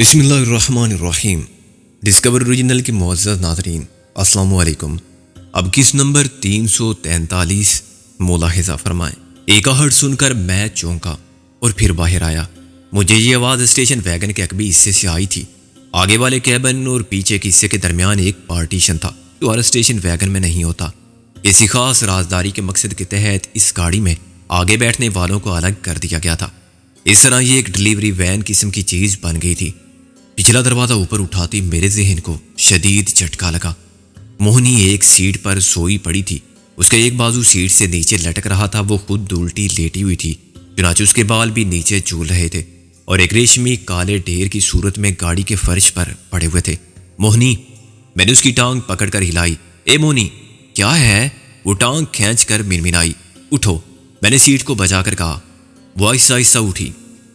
بسم اللہ الرحمن الرحیم۔ ڈسکور اوریجنل کے معزز ناظرین، السلام علیکم۔ اب کس نمبر 343 ملاحظہ فرمائیں۔ ایک آہٹ سن کر میں چونکا اور پھر باہر آیا۔ مجھے یہ آواز اسٹیشن ویگن کے عقبی حصے سے آئی تھی۔ آگے والے کیبن اور پیچھے کے حصے کے درمیان ایک پارٹیشن تھا جو ہر اسٹیشن ویگن میں نہیں ہوتا۔ کسی خاص رازداری کے مقصد کے تحت اس گاڑی میں آگے بیٹھنے والوں کو الگ کر دیا گیا تھا۔ اس طرح یہ ایک ڈیلیوری وین قسم کی چیز بن گئی تھی۔ پچھلا دروازہ اوپر اٹھاتی میرے ذہن کو شدید جھٹکا لگا۔ موہنی ایک سیٹ پر سوئی پڑی تھی۔ اس کا ایک بازو سیٹ سے نیچے لٹک رہا تھا۔ وہ خود الٹی لیٹی ہوئی تھی، چنانچہ اس کے بال بھی نیچے جھول رہے تھے اور ایک ریشمی کالے ڈھیر کی صورت میں گاڑی کے فرش پر پڑے ہوئے تھے۔ موہنی، میں نے اس کی ٹانگ پکڑ کر ہلائی۔ اے موہنی، کیا ہے؟ وہ ٹانگ کھینچ کر منمنائی۔ اٹھو، میں نے سیٹ کو بجا کر کہا۔ وہ آہستہ آہستہ اٹھی۔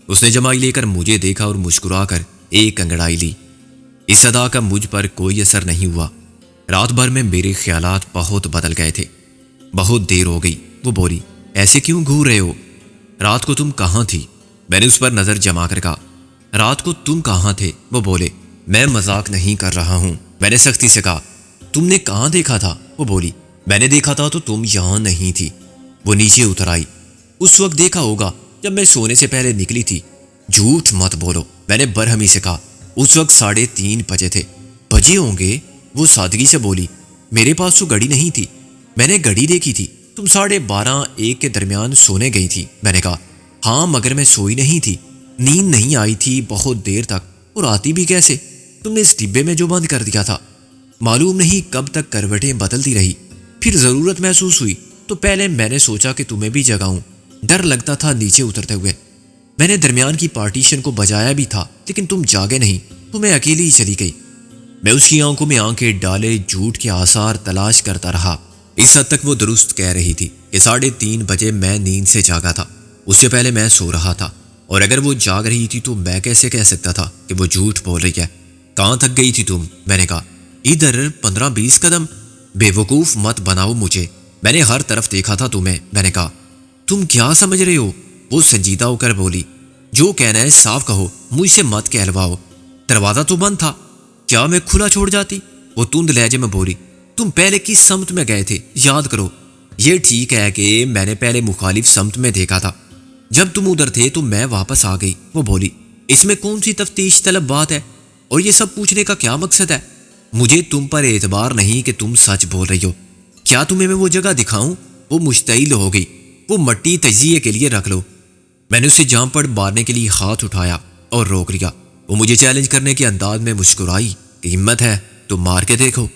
اس نے جمائی لے کر مجھے دیکھا اور مسکرا کر ایک انگڑائی لی۔ اس صدا کا مجھ پر کوئی اثر نہیں ہوا۔ رات بھر میں میرے خیالات بہت بدل گئے تھے۔ بہت دیر ہو گئی۔ وہ بولی، ایسے کیوں گھور رہے ہو؟ رات کو تم کہاں تھی؟ میں نے اس پر نظر جما کر کہا۔ رات کو تم کہاں تھے؟ وہ بولے، میں مذاق نہیں کر رہا ہوں۔ میں نے سختی سے کہا، تم نے کہاں دیکھا تھا؟ وہ بولی، میں نے دیکھا تھا تو تم یہاں نہیں تھی۔ وہ نیچے اتر آئی۔ اس وقت دیکھا ہوگا جب میں سونے سے پہلے نکلی تھی۔ جھوٹ مت بولو، میں نے برہمی سے کہا۔ اس وقت 3:30 بجے تھے۔ بجے ہوں گے؟ وہ سادگی سے بولی، میرے پاس تو گھڑی نہیں تھی۔ میں نے گھڑی دیکھی تھی، تم 12:30-1 کے درمیان سونے گئی تھی۔ میں نے کہا، ہاں مگر میں سوئی نہیں تھی، نیند نہیں آئی تھی بہت دیر تک، اور آتی بھی کیسے؟ تم نے اس ڈبے میں جو بند کر دیا تھا۔ معلوم نہیں کب تک کروٹیں بدلتی رہی، پھر ضرورت محسوس ہوئی تو پہلے میں نے سوچا کہ تمہیں بھی جگاؤں۔ ڈر لگتا تھا نیچے اترتے ہوئے۔ میں نے درمیان کی پارٹیشن کو بجایا بھی تھا لیکن تم جاگے نہیں، تمہیں اکیلی ہی چلی گئی۔ میں اس کی آنکھوں میں آنکھیں ڈالے جھوٹ کے آثار تلاش کرتا رہا۔ اس حد تک وہ درست کہہ رہی تھی کہ 3:30 بجے میں نیند سے جاگا تھا۔ اس سے پہلے میں سو رہا تھا، اور اگر وہ جاگ رہی تھی تو میں کیسے کہہ سکتا تھا کہ وہ جھوٹ بول رہی ہے؟ کہاں تک گئی تھی تم؟ میں نے کہا، ادھر 15-20 قدم۔ بے وقوف مت بناؤ مجھے، میں نے ہر طرف دیکھا تھا تمہیں۔ میں نے کہا، تم کیا سمجھ رہے ہو؟ وہ سنجیدہ ہو کر بولی، جو کہنا ہے صاف کہو، مجھ سے مت کہلواؤ۔ دروازہ تو بند تھا، کیا میں کھلا چھوڑ جاتی؟ وہ تند لہجے میں بولی، تم پہلے کس سمت میں گئے تھے یاد کرو۔ یہ ٹھیک ہے کہ میں نے پہلے مخالف سمت میں دیکھا تھا، جب تم ادھر تھے تو میں واپس آ گئی۔ وہ بولی، اس میں کون سی تفتیش طلب بات ہے، اور یہ سب پوچھنے کا کیا مقصد ہے؟ مجھے تم پر اعتبار نہیں کہ تم سچ بول رہی ہو۔ کیا تمہیں میں وہ جگہ دکھاؤں؟ وہ مشتعل ہو گئی۔ وہ مٹی تجزیے کے لیے رکھ لو۔ میں نے اسے جام پر مارنے کے لیے ہاتھ اٹھایا اور روک لیا۔ وہ مجھے چیلنج کرنے کے انداز میں مسکرائی کہ ہمت ہے تو مار کے دیکھو۔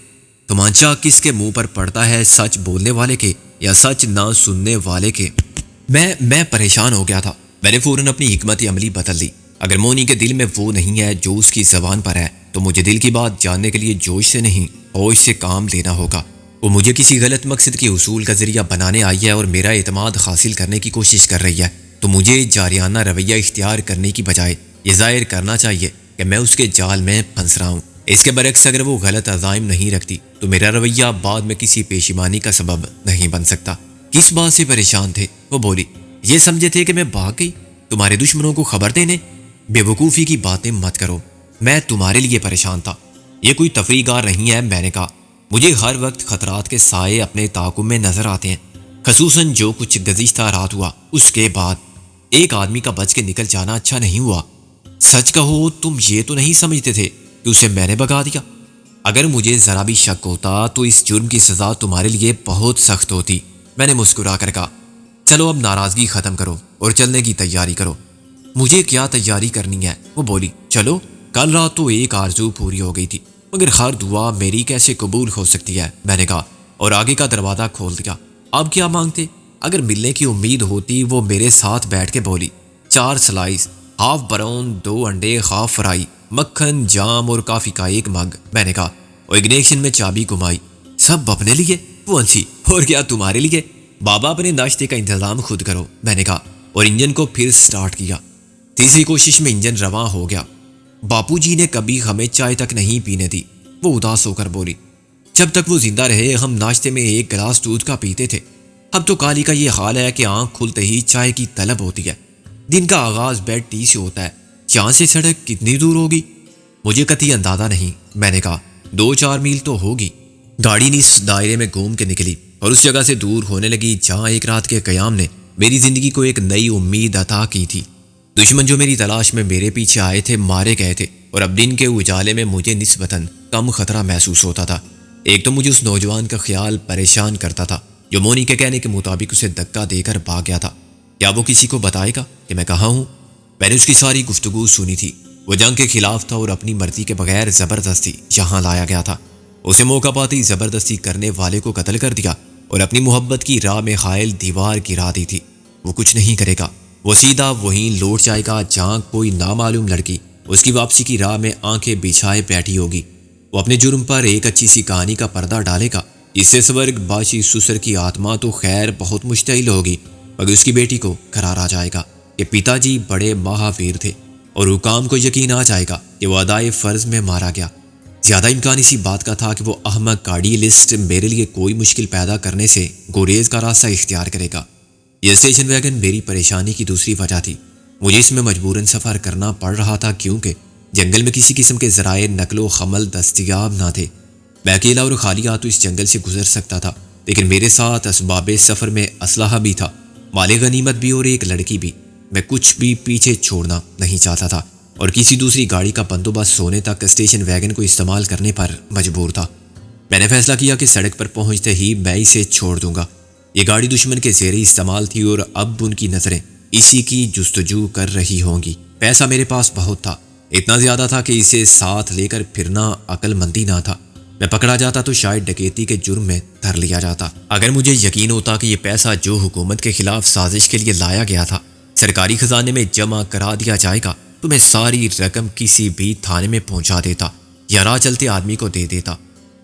تمانچہ کس کے منہ پر پڑتا ہے، سچ بولنے والے کے یا سچ نہ سننے والے کے؟ میں پریشان ہو گیا تھا۔ میں نے فوراً اپنی حکمت عملی بدل لی۔ اگر مونی کے دل میں وہ نہیں ہے جو اس کی زبان پر ہے تو مجھے دل کی بات جاننے کے لیے جوش سے نہیں ہوش سے کام لینا ہوگا۔ وہ مجھے کسی غلط مقصد کے حصول کا ذریعہ بنانے آئی ہے اور میرا اعتماد حاصل کرنے کی کوشش کر رہی ہے، تو مجھے جاریانہ رویہ اختیار کرنے کی بجائے یہ ظاہر کرنا چاہیے کہ میں اس کے جال میں پھنس رہا ہوں۔ اس کے برعکس اگر وہ غلط عزائم نہیں رکھتی تو میرا رویہ بعد میں کسی پشیمانی کا سبب نہیں بن سکتا۔ کس بات سے پریشان تھے؟ وہ بولی، یہ سمجھے تھے کہ میں بھاگ گئی تمہارے دشمنوں کو خبر دینے؟ بے وقوفی کی باتیں مت کرو، میں تمہارے لیے پریشان تھا، یہ کوئی تفریح گار نہیں ہے۔ میں نے کہا، مجھے ہر وقت خطرات کے سائے اپنے تعاقب میں نظر آتے ہیں، خصوصاً جو کچھ گزشتہ رات ہوا اس کے بعد۔ ایک آدمی کا بچ کے نکل جانا اچھا نہیں ہوا۔ سچ کہو، تم یہ تو نہیں سمجھتے تھے کہ اسے میں نے بھگا دیا؟ اگر مجھے ذرا بھی شک ہوتا تو اس جرم کی سزا تمہارے لیے بہت سخت ہوتی۔ میں نے مسکرا کر کہا، چلو اب ناراضگی ختم کرو اور چلنے کی تیاری کرو۔ مجھے کیا تیاری کرنی ہے؟ وہ بولی، چلو، کل رات تو ایک آرزو پوری ہو گئی تھی مگر ہر دعا میری کیسے قبول ہو سکتی ہے؟ میں نے کہا، اور آگے کا دروازہ کھول دیا۔ اب کیا مانگتے؟ اگر ملنے کی امید ہوتی۔ وہ میرے ساتھ بیٹھ کے بولی، 4 سلائس، ہاف براؤن، 2 انڈے، ہاف فرائی، مکھن، جام اور کافی کا 1 مگ۔ میں نے کہا، اور اگنیشن میں چابی گھمائی۔ سب اپنے لیے؟ وہ ہنسی، اور کیا تمہارے لیے؟ بابا اپنے ناشتے کا انتظام خود کرو۔ میں نے کہا، اور انجن کو پھر سٹارٹ کیا۔ تیسری کوشش میں انجن رواں ہو گیا۔ باپو جی نے کبھی ہمیں چائے تک نہیں پینے دی۔ وہ اداس ہو کر بولی، جب تک وہ زندہ رہے ہم ناشتے میں 1 گلاس دودھ کا پیتے تھے، اب تو کالی کا یہ حال ہے کہ آنکھ کھلتے ہی چائے کی طلب ہوتی ہے۔ دن کا آغاز بیڈ ٹی سے ہوتا ہے۔ یہاں سے سڑک کتنی دور ہوگی؟ مجھے قطعی اندازہ نہیں، میں نے کہا۔ 2-4 میل تو ہوگی۔ گاڑی نصف دائرے میں گھوم کے نکلی اور اس جگہ سے دور ہونے لگی جہاں ایک رات کے قیام نے میری زندگی کو ایک نئی امید عطا کی تھی۔ دشمن جو میری تلاش میں میرے پیچھے آئے تھے مارے گئے تھے، اور اب دن کے اجالے میں مجھے نسبتاً کم خطرہ محسوس ہوتا تھا۔ ایک تو مجھے اس نوجوان کا خیال پریشان کرتا تھا جو مونی کے کہنے کے مطابق اسے دھکا دے کر بھاگ گیا تھا۔ کیا وہ کسی کو بتائے گا کہ میں کہاں ہوں؟ میں نے اس کی ساری گفتگو سنی تھی۔ وہ جنگ کے خلاف تھا اور اپنی مرضی کے بغیر زبردستی یہاں لایا گیا تھا۔ اسے موقع پاتے ہی زبردستی کرنے والے کو قتل کر دیا اور اپنی محبت کی راہ میں حائل دیوار گرا دی تھی۔ وہ کچھ نہیں کرے گا، وہ سیدھا وہیں لوٹ جائے گا جہاں کوئی نامعلوم لڑکی اس کی واپسی کی راہ میں آنکھیں بچھائے بیٹھی ہوگی۔ وہ اپنے جرم پر ایک اچھی سی کہانی کا پردہ ڈالے گا۔ اس سے سورگ باشی سسر کی آتما تو خیر بہت مشتعل ہوگی، مگر اس کی بیٹی کو قرار آ جائے گا کہ پتا جی بڑے مہاویر تھے، اور حکام کو یقین آ جائے گا کہ وہ ادائے فرض میں مارا گیا۔ زیادہ امکان اسی بات کا تھا کہ وہ احمق کارڈیلسٹ میرے لیے کوئی مشکل پیدا کرنے سے گریز کا راستہ اختیار کرے گا۔ یہ اسٹیشن ویگن میری پریشانی کی دوسری وجہ تھی۔ مجھے اس میں مجبوراً سفر کرنا پڑ رہا تھا کیونکہ جنگل میں کسی قسم کے ذرائع نقل و حمل دستیاب نہ تھے۔ میں اکیلا اور خالی ہاتھوں اس جنگل سے گزر سکتا تھا، لیکن میرے ساتھ اسباب سفر میں اسلحہ بھی تھا، مال غنیمت بھی اور ایک لڑکی بھی۔ میں کچھ بھی پیچھے چھوڑنا نہیں چاہتا تھا اور کسی دوسری گاڑی کا بندوبست ہونے تک اسٹیشن ویگن کو استعمال کرنے پر مجبور تھا۔ میں نے فیصلہ کیا کہ سڑک پر پہنچتے ہی میں اسے چھوڑ دوں گا۔ یہ گاڑی دشمن کے زیر استعمال تھی اور اب ان کی نظریں اسی کی جستجو کر رہی ہوں گی۔ پیسہ میرے پاس بہت تھا، اتنا زیادہ تھا کہ اسے ساتھ لے کر پھرنا عقل مندی نہ تھا۔ میں پکڑا جاتا تو شاید ڈکیتی کے جرم میں دھر لیا جاتا۔ اگر مجھے یقین ہوتا کہ یہ پیسہ جو حکومت کے خلاف سازش کے لیے لایا گیا تھا سرکاری خزانے میں جمع کرا دیا جائے گا تو میں ساری رقم کسی بھی تھانے میں پہنچا دیتا یا راہ چلتے آدمی کو دے دیتا،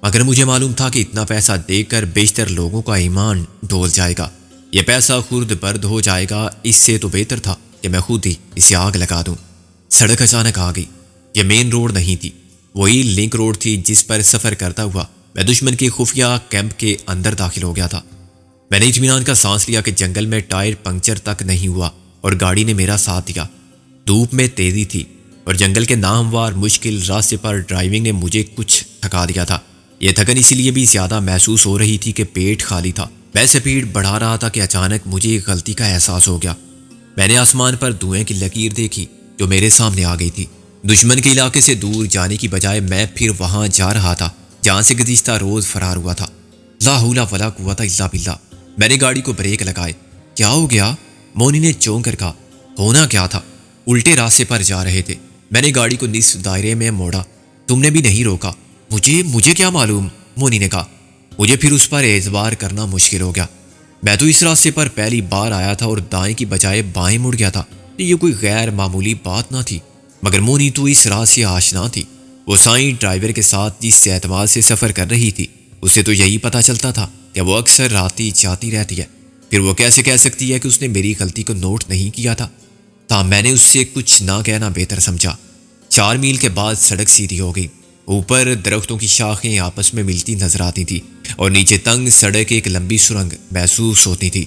مگر مجھے معلوم تھا کہ اتنا پیسہ دے کر بیشتر لوگوں کا ایمان ڈول جائے گا، یہ پیسہ خرد برد ہو جائے گا۔ اس سے تو بہتر تھا کہ میں خود ہی اسے آگ لگا دوں۔ سڑک اچانک آ گئی۔ یہ مین روڈ نہیں تھی، وہی لنک روڈ تھی جس پر سفر کرتا ہوا میں دشمن کے خفیہ کیمپ کے اندر داخل ہو گیا تھا۔ میں نے اطمینان کا سانس لیا کہ جنگل میں ٹائر پنکچر تک نہیں ہوا اور گاڑی نے میرا ساتھ دیا۔ دھوپ میں تیزی تھی اور جنگل کے ناہموار مشکل راستے پر ڈرائیونگ نے مجھے کچھ تھکا دیا تھا۔ یہ تھکن اسی لیے بھی زیادہ محسوس ہو رہی تھی کہ پیٹ خالی تھا۔ میں اسپیڈ بڑھا رہا تھا کہ اچانک مجھے ایک غلطی کا احساس ہو گیا۔ میں نے آسمان پر دھوئیں کی لکیر دیکھی جو میرے سامنے آ گئی تھی۔ دشمن کے علاقے سے دور جانے کی بجائے میں پھر وہاں جا رہا تھا جہاں سے گزشتہ روز فرار ہوا تھا۔ لا حول ولا قوت الا باللہ۔ میں نے گاڑی کو بریک لگائے۔ کیا ہو گیا؟ مونی نے چونک کر کہا۔ ہونا کیا تھا؟ الٹے راستے پر جا رہے تھے۔ میں نے گاڑی کو نصف دائرے میں موڑا۔ تم نے بھی نہیں روکا۔ مجھے کیا معلوم؟ مونی نے کہا۔ مجھے پھر اس پر اعتبار کرنا مشکل ہو گیا۔ میں تو اس راستے پر پہلی بار آیا تھا اور دائیں کی بجائے بائیں مڑ گیا تھا۔ یہ کوئی غیر معمولی بات نہ تھی، مگر مونی تو اس راہ سے آشنا تھی۔ وہ سائیں ڈرائیور کے ساتھ جس اعتماد سے سفر کر رہی تھی اسے تو یہی پتہ چلتا تھا کہ وہ اکثر راتی جاتی رہتی ہے، پھر وہ کیسے کہہ سکتی ہے کہ اس نے میری غلطی کو نوٹ نہیں کیا تھا؟ تاہم میں نے اس سے کچھ نہ کہنا بہتر سمجھا۔ 4 میل کے بعد سڑک سیدھی ہو گئی۔ اوپر درختوں کی شاخیں آپس میں ملتی نظر آتی تھی اور نیچے تنگ سڑک ایک لمبی سرنگ محسوس ہوتی تھی۔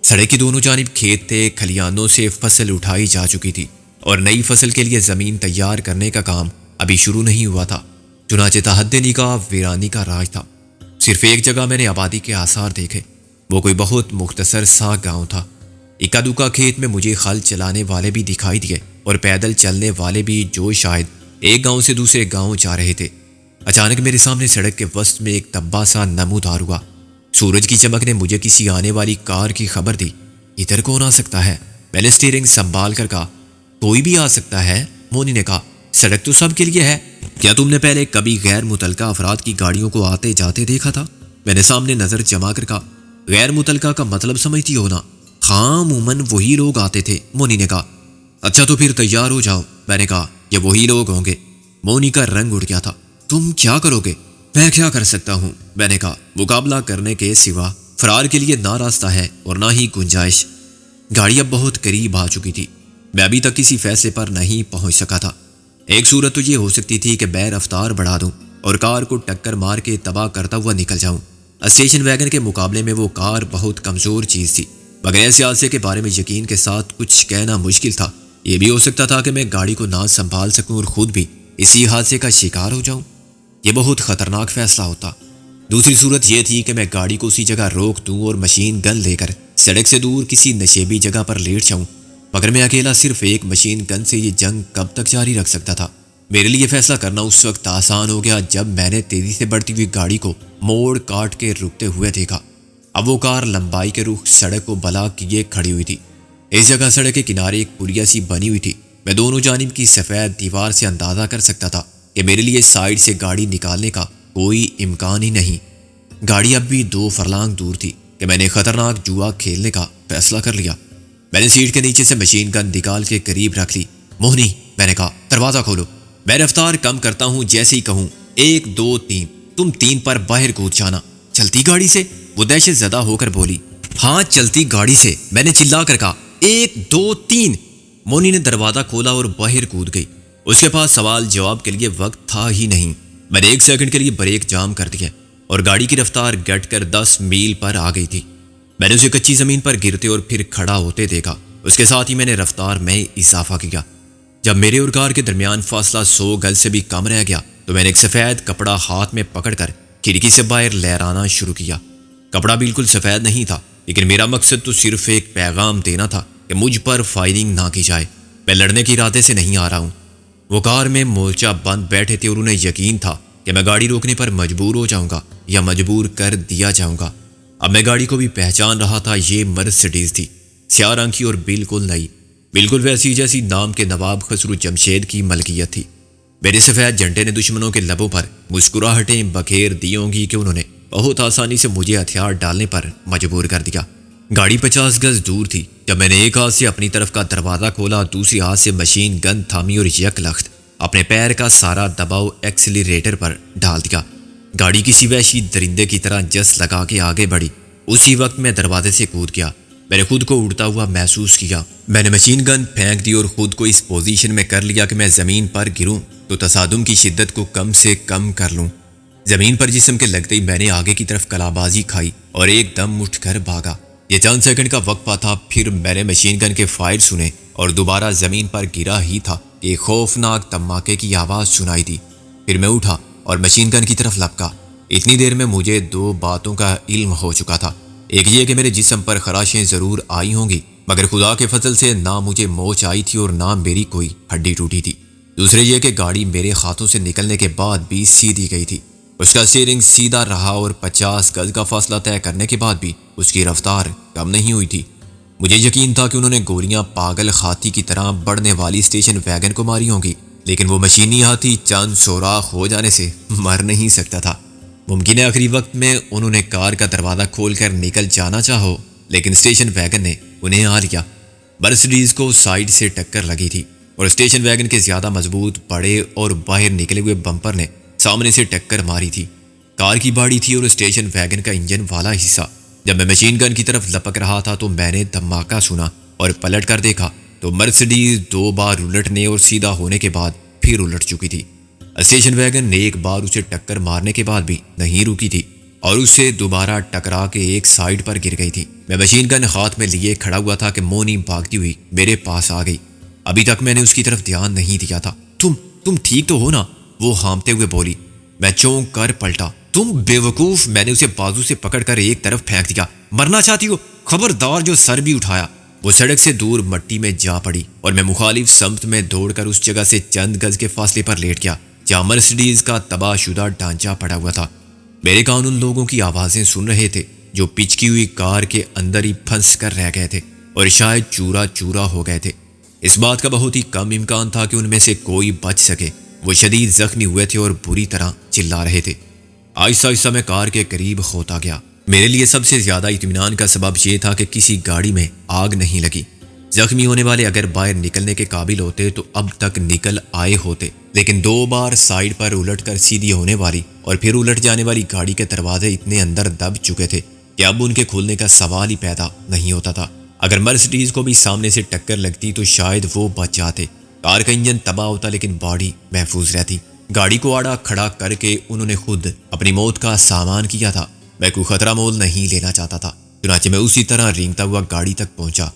سڑک کی دونوں جانب کھیت تھے، کھلیانوں سے فصل اٹھائی جا چکی تھی اور نئی فصل کے لیے زمین تیار کرنے کا کام ابھی شروع نہیں ہوا تھا۔ چنانچہ تحد نگاہ ویرانی کا راج تھا۔ صرف ایک جگہ میں نے آبادی کے آثار دیکھے، وہ کوئی بہت مختصر سا گاؤں تھا۔ اکا دکا کھیت میں مجھے خل چلانے والے بھی دکھائی دیے اور پیدل چلنے والے بھی جو شاید ایک گاؤں سے دوسرے گاؤں جا رہے تھے۔ اچانک میرے سامنے سڑک کے وسط میں ایک تبا سا نمودار ہوا۔ سورج کی چمک نے مجھے کسی آنے والی کار کی خبر دی۔ ادھر کون آ سکتا ہے؟ میں نے اسٹیئرنگ سنبھال کر کہا۔ کوئی بھی آ سکتا ہے، مونی نے کہا۔ سڑک تو سب کے لیے ہے۔ کیا تم نے پہلے کبھی غیر متعلقہ افراد کی گاڑیوں کو آتے جاتے دیکھا تھا؟ میں نے سامنے نظر جما کر کہا۔ غیر متعلقہ کا مطلب سمجھتی ہو نا؟ ہاں، عموماً وہی لوگ آتے تھے، مونی نے کہا۔ اچھا تو پھر تیار ہو جاؤ، میں نے کہا۔ یہ وہی لوگ ہوں گے۔ مونی کا رنگ اڑ گیا تھا۔ تم کیا کرو گے؟ میں کیا کر سکتا ہوں، میں نے کہا۔ مقابلہ کرنے کے سوا فرار کے لیے نہ راستہ ہے اور نہ ہی گنجائش۔ گاڑی اب بہت قریب آ چکی تھی۔ میں ابھی تک کسی فیصلے پر نہیں پہنچ سکا تھا۔ ایک صورت تو یہ ہو سکتی تھی کہ میں رفتار بڑھا دوں اور کار کو ٹکر مار کے تباہ کرتا ہوا نکل جاؤں۔ اسٹیشن ویگن کے مقابلے میں وہ کار بہت کمزور چیز تھی، مگر ایسے حادثے کے بارے میں یقین کے ساتھ کچھ کہنا مشکل تھا۔ یہ بھی ہو سکتا تھا کہ میں گاڑی کو نہ سنبھال سکوں اور خود بھی اسی حادثے کا شکار ہو جاؤں؟ یہ بہت خطرناک فیصلہ ہوتا۔ دوسری صورت یہ تھی کہ میں گاڑی کو اسی جگہ روک دوں اور مشین گن لے کر سڑک سے دور کسی نشیبی جگہ پر لیٹ جاؤں، مگر میں اکیلا صرف ایک مشین گن سے یہ جنگ کب تک جاری رکھ سکتا تھا؟ میرے لیے فیصلہ کرنا اس وقت آسان ہو گیا جب میں نے تیزی سے بڑھتی ہوئی گاڑی کو موڑ کاٹ کے رکتے ہوئے دیکھا۔ اب وہ کار لمبائی کے رخ سڑک کو بلاک کیے کھڑی ہوئی تھی۔ اس جگہ سڑک کے کنارے ایک پلیا سی بنی ہوئی تھی۔ میں دونوں جانب کی سفید دیوار سے اندازہ کر سکتا تھا کہ میرے لیے سائیڈ سے گاڑی نکالنے کا کوئی امکان ہی نہیں۔ گاڑی اب بھی 2 فرلانگ دور تھی کہ میں نے خطرناک جوا کھیلنے کا فیصلہ کر لیا۔ میں نے سیٹ کے نیچے سے مشین گن نکال کے قریب رکھ لی۔ موہنی، میں نے کہا، دروازہ کھولو۔ میں رفتار کم کرتا ہوں، جیسے ہی کہوں 1 2 3 تم 3 پر باہر کود جانا۔ چلتی گاڑی سے؟ وہ دہشت زدہ ہو کر بولی۔ ہاں چلتی گاڑی سے، میں نے چلا کر کہا 1 2 3۔ مونی نے دروازہ کھولا اور باہر کود گئی۔ اس کے پاس سوال جواب کے لیے وقت تھا ہی نہیں۔ میں نے 1 سیکنڈ کے لیے بریک جام کر دیا اور گاڑی کی رفتار گٹ کر 10 میل پر آ گئی تھی۔ میں نے اسے کچی زمین پر گرتے اور پھر کھڑا ہوتے دیکھا۔ اس کے ساتھ ہی میں نے رفتار میں اضافہ کیا۔ جب میرے اور کار کے درمیان فاصلہ 100 گز سے بھی کم رہ گیا تو میں نے ایک سفید کپڑا ہاتھ میں پکڑ کر کھڑکی سے باہر لہرانا شروع کیا۔ کپڑا بالکل سفید نہیں تھا، لیکن میرا مقصد تو صرف ایک پیغام دینا تھا کہ مجھ پر فائرنگ نہ کی جائے۔ میں لڑنے کے ارادے سے نہیں آ رہا ہوں۔ وہ کار میں مورچہ بند بیٹھے تھے اور انہیں یقین تھا کہ میں گاڑی روکنے پر مجبور ہو جاؤں گا یا مجبور کر دیا جاؤں گا۔ اب میں گاڑی کو بھی پہچان رہا تھا، یہ مرسڈیز تھی، سیاہ رنگ کی اور بالکل نئی، بالکل ویسی جیسی نام کے نواب خسرو جمشید کی ملکیت تھی۔ میرے سفید جھنڈے نے دشمنوں کے لبوں پر مسکراہٹیں بکھیر دی ہوں گی کہ انہوں نے بہت آسانی سے مجھے ہتھیار ڈالنے پر مجبور کر دیا۔ گاڑی 50 گز دور تھی جب میں نے ایک ہاتھ سے اپنی طرف کا دروازہ کھولا، دوسری ہاتھ سے مشین گن تھامی اور یک لخت اپنے پیر کا سارا دباؤ ایکسیلریٹر پر ڈال دیا۔ گاڑی کسی وحشی درندے کی طرح جس لگا کے آگے بڑھی۔ اسی وقت میں دروازے سے کود گیا۔ میں نے خود کو اڑتا ہوا محسوس کیا۔ میں نے مشین گن پھینک دی اور خود کو اس پوزیشن میں کر لیا کہ میں زمین پر گروں تو تصادم کی شدت کو کم سے کم کر لوں۔ زمین پر جسم کے لگتے ہی میں نے آگے کی طرف کلابازی کھائی اور ایک دم اٹھ کر بھاگا۔ یہ چند سیکنڈ کا وقفہ تھا، پھر میں نے مشین گن کے فائر سنے اور دوبارہ زمین پر گرا ہی تھا کہ ایک خوفناک دھماکے کی آواز سنائی دی۔ پھر میں اٹھا اور مشین گن کی طرف لپکا۔ اتنی دیر میں مجھے 2 باتوں کا علم ہو چکا تھا۔ ایک یہ کہ میرے جسم پر خراشیں ضرور آئی ہوں گی، مگر خدا کے فضل سے نہ مجھے موچ آئی تھی اور نہ میری کوئی ہڈی ٹوٹی تھی۔ دوسرے یہ کہ گاڑی میرے ہاتھوں سے نکلنے کے بعد بھی سیدھی گئی تھی۔ اس کا اسٹیئرنگ سیدھا رہا اور 50 گز کا فاصلہ طے کرنے کے بعد بھی اس کی رفتار کم نہیں ہوئی تھی۔ مجھے یقین تھا کہ انہوں نے گولیاں پاگل ہاتھی کی طرح بڑھنے والی اسٹیشن ویگن کو ماری ہوں گی، لیکن وہ مشینی ہاتھی چند سوراخ ہو جانے سے مر نہیں سکتا تھا۔ ممکن ہے آخری وقت میں انہوں نے کار کا دروازہ کھول کر نکل جانا چاہو، لیکن اسٹیشن ویگن نے انہیں آ لیا۔ مرسڈیز کو سائیڈ سے ٹکر لگی تھی اور اسٹیشن ویگن کے زیادہ مضبوط بڑے اور باہر نکلے ہوئے بمپر نے سامنے سے ٹکر ماری تھی۔ کار کی باڑی تھی اور اسٹیشن ویگن کا انجن والا حصہ۔ جب میں مشین گن کی طرف لپک رہا تھا تو میں نے دھماکہ سنا اور پلٹ کر دیکھا تو مرسڈیز 2 بار الٹنے اور سیدھا ہونے کے بعد پھر الٹ چکی تھی۔ اسٹیشن ویگن نے ایک بار اسے ٹکر مارنے کے بعد بھی نہیں رکی تھی اور اس سے دوبارہ ٹکرا کے ایک سائیڈ پر گر گئی تھی۔ میں مشین گن ہاتھ میں لیے کھڑا ہوا تھا کہ مونی بھاگتی ہوئی میرے پاس آ گئی۔ ابھی تک میں نے اس کی طرف دھیان نہیں دیا تھا۔ تم ٹھیک تو ہو نا؟ وہ ہامتے ہوئے بولی۔ میں چونک کر پلٹا۔ تم بے وقوف! میں نے اسے بازو سے پکڑ کر ایک طرف پھینک دیا۔ مرنا چاہتی ہو؟ خبردار! جو سر بھی اٹھایا۔ وہ سڑک سے دور مٹی میں جا پڑی اور میں مخالف سمت میں دوڑ کر اس جگہ سے چند گز کے فاصلے پر لیٹ گیا جہاں مرسڈیز کا تباہ شدہ ڈھانچہ پڑا ہوا تھا۔ میرے کان ان لوگوں کی آوازیں سن رہے تھے جو پچکی ہوئی کار کے اندر ہی پھنس کر رہ گئے تھے اور شاید چورا چورا ہو گئے تھے۔ اس بات کا بہت ہی کم امکان تھا کہ ان میں سے کوئی بچ سکے۔ وہ شدید زخمی ہوئے تھے اور بری طرح چلا رہے تھے۔ آہستہ آہستہ میں کار کے قریب ہوتا گیا۔ میرے لیے سب سے زیادہ اطمینان کا سبب یہ تھا کہ کسی گاڑی میں آگ نہیں لگی۔ زخمی ہونے والے اگر باہر نکلنے کے قابل ہوتے تو اب تک نکل آئے ہوتے، لیکن 2 بار سائیڈ پر الٹ کر سیدھی ہونے والی اور پھر الٹ جانے والی گاڑی کے دروازے اتنے اندر دب چکے تھے کہ اب ان کے کھولنے کا سوال ہی پیدا نہیں ہوتا تھا۔ اگر مرسڈیز کو بھی سامنے سے ٹکر لگتی تو شاید وہ بچ جاتے۔ کار کا انجن تباہ ہوتا لیکن باڈی محفوظ رہتی۔ گاڑی کو آڑا کھڑا کر کے انہوں نے خود اپنی موت کا سامان کیا تھا۔ میں کوئی خطرہ مول نہیں لینا چاہتا تھا، چنانچہ میں اسی طرح رینگتا ہوا گاڑی تک پہنچا۔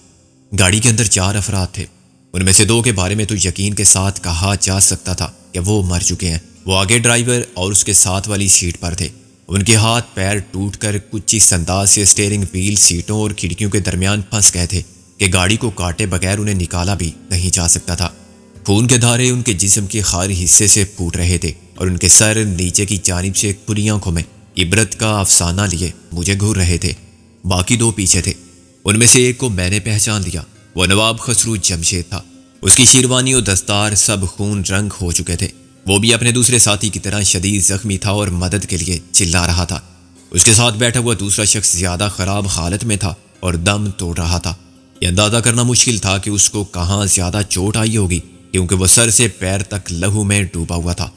گاڑی کے اندر 4 افراد تھے۔ ان میں سے 2 کے بارے میں تو یقین کے ساتھ کہا جا سکتا تھا کہ وہ مر چکے ہیں۔ وہ آگے ڈرائیور اور اس کے ساتھ والی سیٹ پر تھے۔ ان کے ہاتھ پیر ٹوٹ کر کچھ اس انداز سے اسٹیئرنگ وہیل، سیٹوں اور کھڑکیوں کے درمیان پھنس گئے تھے کہ گاڑی کو کاٹے بغیر انہیں نکالا بھی نہیں جا سکتا تھا۔ خون کے دھارے ان کے جسم کے خارج حصے سے پھوٹ رہے تھے اور ان کے سر نیچے کی جانب سے کھلی آنکھوں میں عبرت کا افسانہ لیے مجھے گھور رہے تھے۔ باقی 2 پیچھے تھے۔ ان میں سے ایک کو میں نے پہچان لیا۔ وہ نواب خسرو جمشید تھا۔ اس کی شیروانی اور دستار سب خون رنگ ہو چکے تھے۔ وہ بھی اپنے دوسرے ساتھی کی طرح شدید زخمی تھا اور مدد کے لیے چلا رہا تھا۔ اس کے ساتھ بیٹھا ہوا دوسرا شخص زیادہ خراب حالت میں تھا اور دم توڑ رہا تھا۔ یہ اندازہ کرنا مشکل تھا کہ اس کو کہاں زیادہ چوٹ آئی ہوگی، کیونکہ وہ سر سے پیر تک لہو میں ڈوبا ہوا تھا۔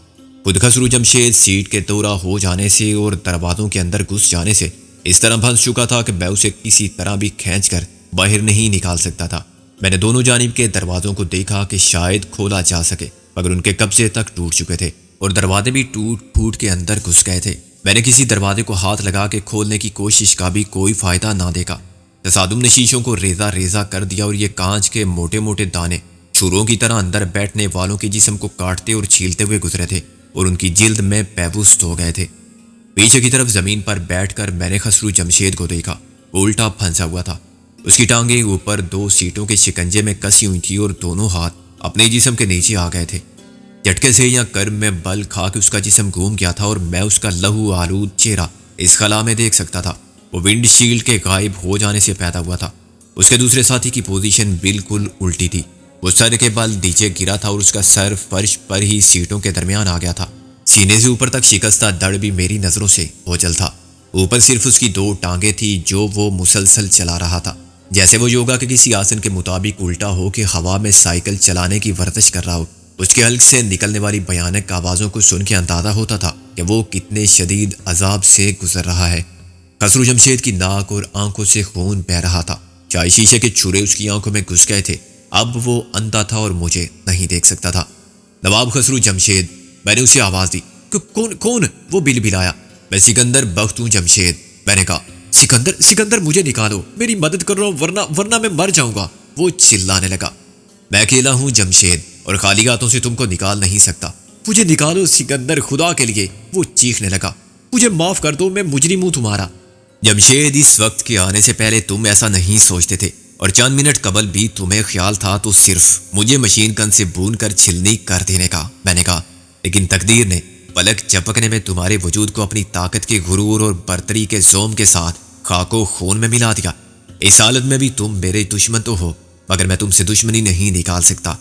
خود خسرو جمشید سیٹ کے دورہ ہو جانے سے اور دروازوں کے اندر گھس جانے سے اس طرح پھنس چکا تھا کہ میں اسے کسی طرح بھی کھینچ کر باہر نہیں نکال سکتا تھا۔ میں نے دونوں جانب کے دروازوں کو دیکھا کہ شاید کھولا جا سکے، مگر ان کے قبضے تک ٹوٹ چکے تھے اور دروازے بھی ٹوٹ پھوٹ کے اندر گھس گئے تھے۔ میں نے کسی دروازے کو ہاتھ لگا کے کھولنے کی کوشش کا بھی کوئی فائدہ نہ دیکھا۔ تصادم نے شیشوں کو ریزہ ریزہ کر دیا اور یہ کانچ کے موٹے موٹے دانے چھروں کی طرح اندر بیٹھنے والوں کے جسم کو کاٹتے اور چھیلتے ہوئے گزرے تھے اور ان کی جلد میں پیوست ہو گئے تھے۔ پیچھے کی طرف زمین پر بیٹھ کر میں نے خسرو جمشید کو دیکھا۔ وہ الٹا پھنسا ہوا تھا۔ اس کی ٹانگیں اوپر 2 سیٹوں کے شکنجے میں کسی ہوئی تھی اور دونوں ہاتھ اپنے جسم کے نیچے آ گئے تھے۔ جھٹکے سے یا کرم میں بل کھا کے اس کا جسم گھوم گیا تھا اور میں اس کا لہو آلود چہرہ اس خلا میں دیکھ سکتا تھا۔ وہ ونڈ شیلڈ کے غائب ہو جانے سے پیدا ہوا تھا۔ اس کے دوسرے ساتھی کی پوزیشن بالکل الٹی تھی۔ وہ سر کے بل نیچے گرا تھا اور اس کا سر فرش پر ہی سیٹوں کے درمیان آ گیا تھا۔ سینے سے اوپر تک شکستہ دڑ بھی میری نظروں سے اوجھل تھا۔ اوپر صرف اس کی 2 ٹانگیں تھی جو وہ مسلسل چلا رہا تھا، جیسے وہ یوگا کے کسی آسن کے مطابق الٹا ہو کے ہوا میں سائیکل چلانے کی ورزش کر رہا ہو۔ اس کے حلق سے نکلنے والی بھیانک آوازوں کو سن کے اندازہ ہوتا تھا کہ وہ کتنے شدید عذاب سے گزر رہا ہے۔ خسرو جمشید کی ناک اور آنکھوں سے خون بہہ رہا تھا۔ چائے شیشے کے چھرے اس کی آنکھوں میں گھس گئے تھے۔ اب وہ اندھا تھا اور مجھے نہیں دیکھ سکتا تھا۔ نواب خسرو جمشید، میں نے اسے آواز دی۔ کون؟ وہ بل بلایا۔ میں سکندر بخت ہوں جمشید، میں نے کہا۔ سکندر مجھے نکالو، میری مدد کرو ورنہ میں مر جاؤں گا، وہ چلانے لگا۔ میں اکیلا ہوں جمشید اور خالی ہاتھوں سے تم کو نکال نہیں سکتا، مجھے نکالو سکندر، خدا کے لیے، وہ چیخنے لگا۔ مجھے معاف کر دو، میں مجرم ہوں تمہارا۔ جمشید، اس وقت کے آنے سے پہلے تم ایسا نہیں سوچتے تھے، اور چند منٹ قبل بھی تمہیں خیال تھا تو صرف مجھے مشین گن سے بھون کر چھلنی کر دینے کا، میں نے کہا۔ لیکن تقدیر نے پلک جھپکنے میں تمہارے وجود کو اپنی طاقت کے غرور اور برتری کے زوم کے ساتھ خاک و خون میں ملا دیا۔ اس حالت میں بھی تم میرے دشمن تو ہو، مگر میں تم سے دشمنی نہیں نکال سکتا۔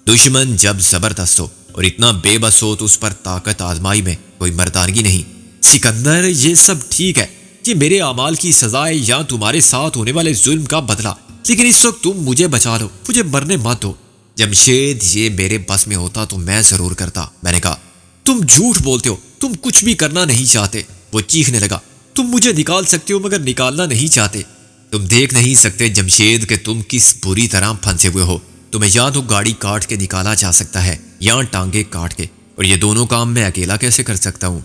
دشمن جب زبردست ہو اور اتنا بے بس ہو تو اس پر طاقت آزمائی میں کوئی مردانگی نہیں۔ سکندر، یہ سب ٹھیک ہے، یہ میرے اعمال کی سزا ہے یا تمہارے ساتھ ہونے والے ظلم کا بدلہ، لیکن اس وقت تم مجھے بچا لو، مجھے مرنے مت دو۔ جمشید، یہ میرے بس میں ہوتا تو میں ضرور کرتا، میں نے کہا۔ تم جھوٹ بولتے ہو، تم کچھ بھی کرنا نہیں چاہتے، وہ چیخنے لگا۔ تم مجھے نکال سکتے ہو مگر نکالنا نہیں چاہتے۔ تم دیکھ نہیں سکتے جمشید کہ تم کس بری طرح پھنسے ہوئے ہو۔ تمہیں یا تو گاڑی کاٹ کے نکالا جا سکتا ہے یا ٹانگیں کاٹ کے، اور یہ دونوں کام میں اکیلا کیسے کر سکتا ہوں؟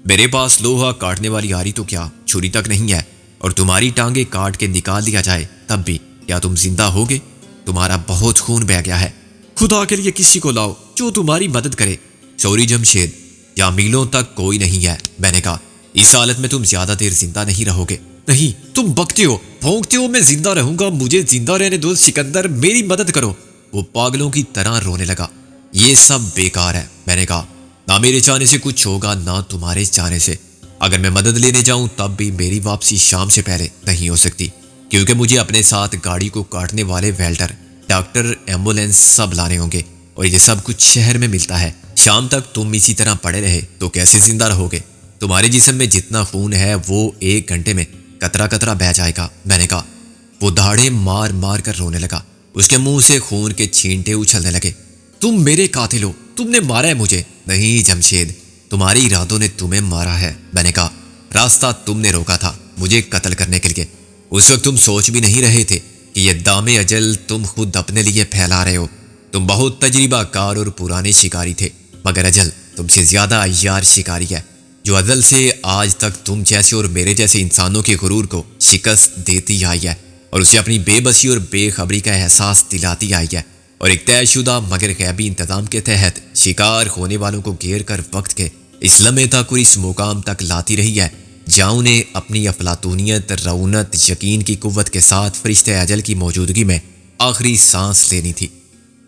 میرے پاس لوہا کاٹنے والی آری تو کیا چھری تک نہیں ہے، اور تمہاری ٹانگیں کاٹ کے نکال دیا جائے تب بھی کیا تم زندہ ہوگے؟ تمہارا بہت خون بہہ گیا ہے، خدا کے لیے کسی کو لاؤ جو تمہاری مدد کرے۔ سوری جمشید، یا میلوں تک کوئی نہیں ہے، میں نے کہا۔ اس حالت میں تم زیادہ دیر زندہ نہیں رہو گے۔ نہیں، تم بکتے ہو، بھونکتے ہو، میں زندہ رہوں گا، مجھے زندہ رہنے دو سکندر، میری مدد کرو۔ وہ پاگلوں کی طرح رونے لگا۔ یہ سب بیکار ہے، میں نے کہا۔ نہ میرے چاہنے سے کچھ ہوگا نہ تمہارے چاہنے سے۔ اگر میں مدد لینے جاؤں تب بھی میری واپسی شام سے پہلے نہیں ہو سکتی، کیونکہ مجھے اپنے ساتھ گاڑی کو کاٹنے والے ویلڈر، ڈاکٹر، ایمبولینس سب لانے ہوں گے، اور یہ سب کچھ شہر میں ملتا ہے۔ شام تک تم اسی طرح پڑے رہے تو کیسے زندہ رہو گے؟ تمہارے جسم میں جتنا خون ہے وہ 1 گھنٹے میں قطرہ قطرہ بہہ جائے گا، میں نے کہا۔ وہ دھاڑے مار مار کر رونے لگا۔ اس کے منہ سے خون کے چھینٹے اچھلنے لگے۔ تم میرے قاتل ہو، تم نے مارا ہے مجھے۔ نہیں جمشید، تمہاری ارادوں نے تمہیں مارا ہے، میں نے کہا۔ راستہ تم نے روکا تھا مجھے قتل کرنے کے لیے۔ اس وقت تم سوچ بھی نہیں رہے تھے کہ یہ دام اجل تم خود اپنے لیے پھیلا رہے ہو۔ تم بہت تجربہ کار اور پرانے شکاری تھے، مگر اجل تم سے زیادہ عیار شکاری ہے، جو ازل سے آج تک تم جیسے اور میرے جیسے انسانوں کے غرور کو شکست دیتی آئی ہے، اور اسے اپنی بے بسی اور بے خبری کا احساس دلاتی آئی ہے۔ اور ایک طے شدہ مگر غیبی انتظام کے تحت شکار ہونے والوں کو گھیر کر وقت کے اس لمحے تک اور اس مقام تک لاتی رہی ہے جہاں انہیں اپنی افلاطونیت، رونت، یقین کی قوت کے ساتھ فرشتے اجل کی موجودگی میں آخری سانس لینی تھی۔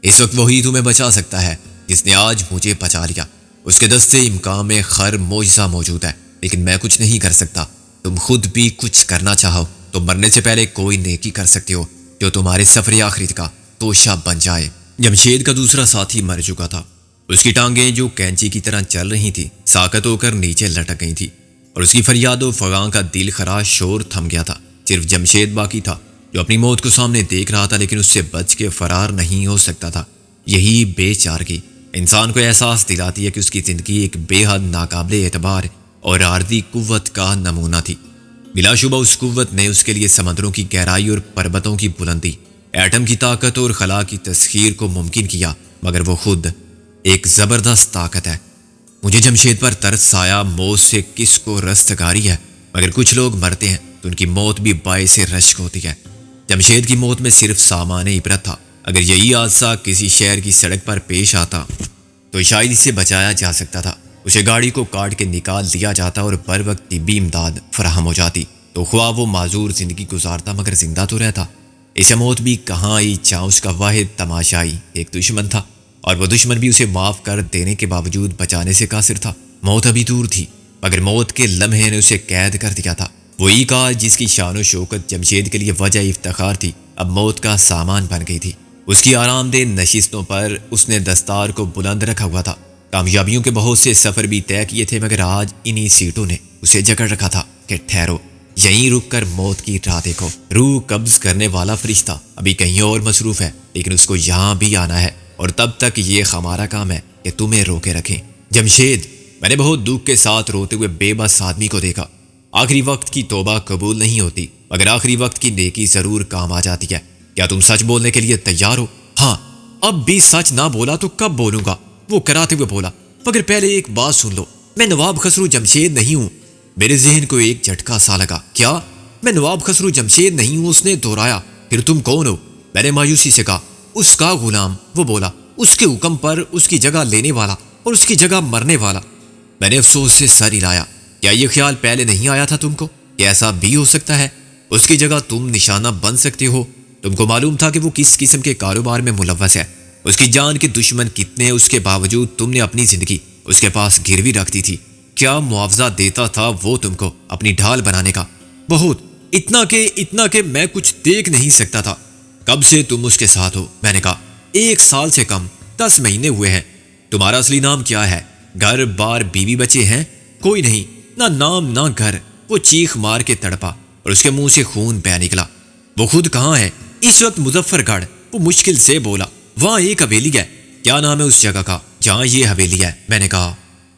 اس وقت وہی تمہیں بچا سکتا ہے جس نے آج مجھے بچا لیا۔ اس کے دستے امکان میں خیر معجزہ موجود ہے، لیکن میں کچھ نہیں کر سکتا۔ تم خود بھی کچھ کرنا چاہو تو مرنے سے پہلے کوئی نیکی کر سکتے ہو جو تمہارے سفر آخرت کا توشہ بن جائے۔ جمشید کا دوسرا ساتھی مر چکا تھا۔ اس کی ٹانگیں جو کینچی کی طرح چل رہی تھیں ساکت ہو کر نیچے لٹک گئی تھی اور اس کی فریاد و فغاں کا دل خراش شور تھم گیا تھا۔ صرف جمشید باقی تھا جو اپنی موت کو سامنے دیکھ رہا تھا لیکن اس سے بچ کے فرار نہیں ہو سکتا تھا۔ یہی بے چارگی انسان کو احساس دلاتی ہے کہ اس کی زندگی ایک بے حد ناقابل اعتبار اور عارضی قوت کا نمونہ تھی۔ بلا شبہ اس قوت نے اس کے لیے سمندروں کی گہرائی اور پربتوں کی بلندی، ایٹم کی طاقت اور خلا کی تسخیر کو ممکن کیا، مگر وہ خود ایک زبردست طاقت ہے۔ مجھے جمشید پر ترس آیا، موت سے کس کو رستگاری ہے، مگر کچھ لوگ مرتے ہیں تو ان کی موت بھی باعث رشک ہوتی ہے۔ جمشید کی موت میں صرف سامان عبرت تھا۔ اگر یہی حادثہ کسی شہر کی سڑک پر پیش آتا تو شاید اسے بچایا جا سکتا تھا۔ اسے گاڑی کو کاٹ کے نکال دیا جاتا اور بر وقت طبی امداد فراہم ہو جاتی تو خواہ وہ معذور زندگی گزارتا مگر زندہ تو رہتا۔ اسے موت بھی کہاں آئی جہاں اس کا واحد تماشائی ایک دشمن تھا، اور وہ دشمن بھی اسے معاف کر دینے کے باوجود بچانے سے قاصر تھا۔ موت ابھی دور تھی مگر موت کے لمحے نے اسے قید کر دیا تھا۔ وہی کار جس کی شان و شوکت جمشید کے لیے وجہ افتخار تھی اب موت کا سامان بن گئی تھی۔ اس کی آرام دہ نشستوں پر اس نے دستار کو بلند رکھا ہوا تھا۔ کامیابیوں کے بہت سے سفر بھی طے کیے تھے مگر آج انہی سیٹوں نے اسے جکڑ رکھا تھا کہ ٹھہرو، یہیں رک کر موت کی راہ دیکھو۔ روح قبض کرنے والا فرشتہ ابھی کہیں اور مصروف ہے لیکن اس کو یہاں بھی آنا ہے، اور تب تک یہ ہمارا کام ہے کہ تمہیں روکے رکھیں۔ جمشید، میں نے بہت دکھ کے ساتھ روتے ہوئے بے بس آدمی کو دیکھا۔ آخری وقت کی توبہ قبول نہیں ہوتی مگر آخری وقت کی نیکی ضرور کام آ جاتی ہے۔ کیا تم سچ بولنے کے لیے تیار ہو؟ ہاں، اب بھی سچ نہ بولا تو کب بولوں گا؟ وہ کراتے ہوئے بولا۔ مگر پہلے ایک بات سن لو، میں نواب خسرو جمشید نہیں ہوں۔ میرے ذہن کو ایک جھٹکا سا لگا۔ کیا میں نواب خسرو جمشید نہیں ہوں؟ اس نے دہرایا۔ پھر تم کون ہو؟ میں نے مایوسی سے کہا۔ اس کا غلام، وہ بولا۔ اس کے حکم پر اس کی جگہ لینے والا اور اس کی جگہ مرنے والا۔ میں نے افسوس سے سر ہلایا۔ کیا یہ خیال پہلے نہیں آیا تھا تم کو کہ ایسا بھی ہو سکتا ہے؟ اس کی جگہ تم نشانہ بن سکتے ہو۔ تم کو معلوم تھا کہ وہ کس قسم کے کاروبار میں ملوث ہے، اس کی جان کے دشمن کتنے، اس کے باوجود تم نے اپنی زندگی اس کے پاس گروی رکھ دی تھی۔ کیا معاوضہ دیتا تھا وہ تم کو اپنی ڈھال بنانے کا؟ بہت، اتنا کہ میں کچھ دیکھ نہیں سکتا تھا۔ کب سے تم اس کے ساتھ ہو؟ میں نے کہا 1 سال سے کم، 10 مہینے ہوئے ہیں۔ تمہارا اصلی نام کیا ہے؟ گھر بار بیوی بچے ہیں؟ کوئی نہیں، نہ نام نہ گھر۔ وہ چیخ مار کے تڑپا اور اس کے منہ سے خون بہہ نکلا۔ وہ خود کہاں ہے؟ اس وقت مظفر گڑھ۔ وہ مشکل سے بولا۔ وہاں ایک حویلی ہے۔ کیا نام ہے اس جگہ کا جہاں یہ حویلی ہے؟ میں نے کہا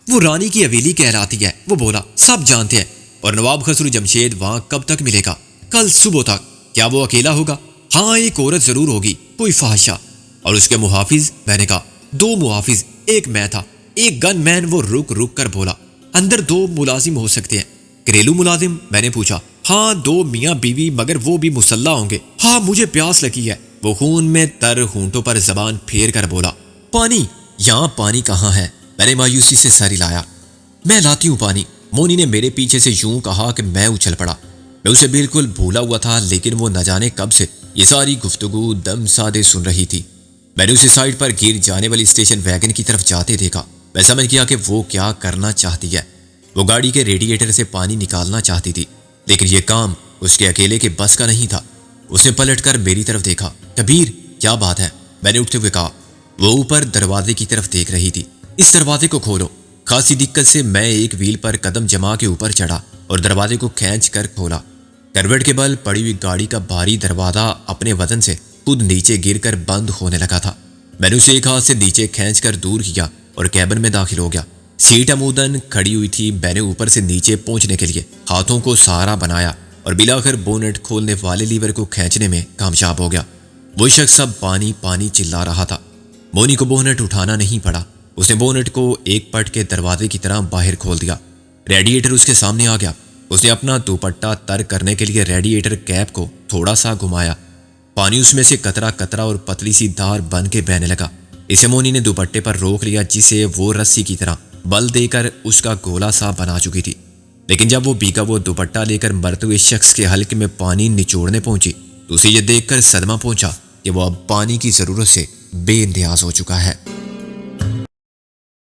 وہ رانی کی حویلی کہلاتی ہے۔ وہ بولا سب جانتے ہیں۔ اور نواب خسرو جمشید وہاں کب تک ملے گا؟ کل صبح تک۔ کیا وہ اکیلا ہوگا؟ ہاں، ایک عورت ضرور ہوگی، کوئی فاحشہ۔ اور اس کے محافظ؟ میں نے کہا 2 محافظ، ایک میں تھا، ایک گن مین۔ وہ رک کر بولا اندر 2 ملازم ہو سکتے ہیں۔ گھریلو ملازم؟ میں نے پوچھا۔ ہاں، 2 میاں بیوی، مگر وہ بھی مسلح ہوں گے۔ ہاں، مجھے پیاس لگی ہے۔ وہ خون میں تر ہونٹوں پر زبان پھیر کر بولا پانی؟ یہاں پانی کہاں ہے؟ میں نے مایوسی سے سر ہلایا۔ میں لاتی ہوں پانی۔ مونی نے میرے پیچھے سے یوں کہا کہ میں اچھل پڑا۔ میں اسے بالکل بھولا ہوا تھا لیکن وہ نہ جانے کب سے یہ ساری گفتگو دم سادے سن رہی تھی۔ میں نے اسے سائڈ پر گر جانے والی اسٹیشن ویگن کی طرف جاتے دیکھا۔ میں سمجھ گیا کہ وہ کیا کرنا چاہتی ہے۔ وہ گاڑی کے ریڈیٹر سے پانی نکالنا چاہتی تھی لیکن یہ کام اس کے اکیلے کے بس کا نہیں تھا۔ اس نے پلٹ کر میری طرف دیکھا۔ کبیر، کیا بات ہے؟ میں نے اٹھتے ہوئے کہا۔ وہ اوپر دروازے کی طرف دیکھ رہی تھی۔ اس دروازے کو کھولو۔ خاصی دقت سے میں ایک ویل پر قدم جما کے اوپر چڑھا اور دروازے کو کھینچ کر کھولا۔ کروٹ کے بل پڑی ہوئی گاڑی کا بھاری دروازہ اپنے وزن سے خود نیچے گر کر بند ہونے لگا تھا۔ میں نے اسے ایک ہاتھ سے نیچے کھینچ کر دور کیا اور کیبن میں داخل ہو گیا۔ سیٹ عموداً کھڑی ہوئی تھی۔ میں نے اوپر سے نیچے پہنچنے کے لیے ہاتھوں کو سہارا بنایا اور بلاخر بونٹ کھولنے والے لیور کو کھینچنے میں کامیاب ہو گیا۔ وہ شخص اب پانی پانی چلا رہا تھا۔ مونی کو بونٹ اٹھانا نہیں پڑا۔ اس نے بونٹ کو ایک پٹ کے دروازے کی طرح باہر کھول دیا۔ ریڈیٹر اس کے سامنے آ گیا۔ اس نے اپنا دوپٹہ تر کرنے کے لیے ریڈیٹر کیپ کو تھوڑا سا گھمایا۔ پانی اس میں سے قطرہ قطرہ اور پتلی سی دھار بن کے بہنے لگا۔ اسے مونی نے دوپٹے پر روک لیا جسے وہ رسی کی طرح بل دے کر اس کا گولا سا بنا چکی تھی، لیکن جب وہ بھیگا وہ دوپٹہ لے کر مرتے ہوئے شخص کے حلق میں پانی نچوڑنے پہنچی تو اسے یہ دیکھ کر صدمہ پہنچا کہ وہ اب پانی کی ضرورت سے بے نیاز ہو چکا ہے۔